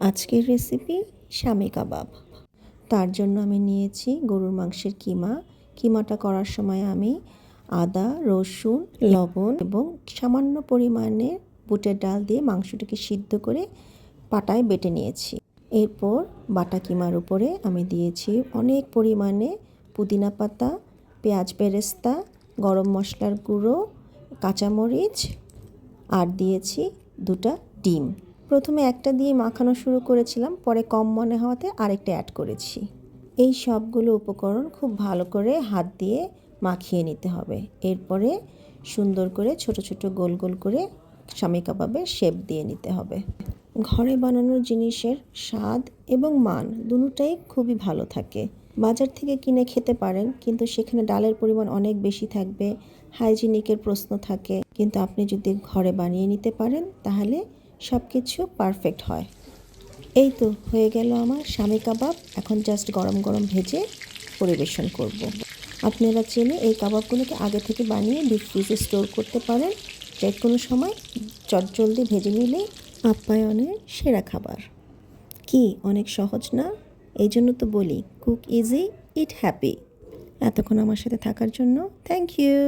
আজকের রেসিপি শামি কাবাব। তার জন্য আমি নিয়েছি গরুর মাংসের কিমা। কিমাটা করার সময় আমি আদা, রসুন, লবণ এবং সামান্য পরিমাণে বুটের ডাল দিয়ে মাংসটাকে সিদ্ধ করে পাটায় বেটে নিয়েছি। এরপর বাটা কিমার উপরে আমি দিয়েছি অনেক পরিমাণে পুদিনা পাতা, পেঁয়াজ বেরেস্তা, গরম মশলার গুঁড়ো, কাঁচামরিচ আর দিয়েছি 2টা ডিম। প্রথমে একটা দিয়ে মাখানো শুরু করেছিলাম, পরে কম মনে হওয়াতে আরেকটা অ্যাড করেছি। এই সবগুলো উপকরণ খুব ভালো করে হাত দিয়ে মাখিয়ে নিতে হবে। এরপরে সুন্দর করে ছোট ছোট গোল গোল করে শামি কাবাবের শেপ দিয়ে নিতে হবে। ঘরে বানানো জিনিসের স্বাদ এবং মান দুটোটাই খুবই ভালো থাকে। বাজার থেকে কিনে খেতে পারেন, কিন্তু সেখানে ডালের পরিমাণ অনেক বেশি থাকবে, হাইজিনিকের প্রশ্ন থাকে। কিন্তু আপনি যদি ঘরে বানিয়ে নিতে পারেন তাহলে সব কিছু পারফেক্ট হয়। এই তো হয়ে গেল আমার শামি কাবাব। এখন জাস্ট গরম গরম ভেজে পরিবেশন করব। আপনারা চাইলে এই কাবাবগুলোকে আগে থেকে বানিয়ে ডিপ ফ্রিজে স্টোর করতে পারেন। যে কোনো সময় চটজলদি ভেজে নিলেই আপ্যায়নের সেরা খাবার। কি অনেক সহজ না? এই জন্য তো বলি কুক ইজি, ইট হ্যাপি। এতক্ষণ আমার সাথে থাকার জন্য থ্যাংক ইউ।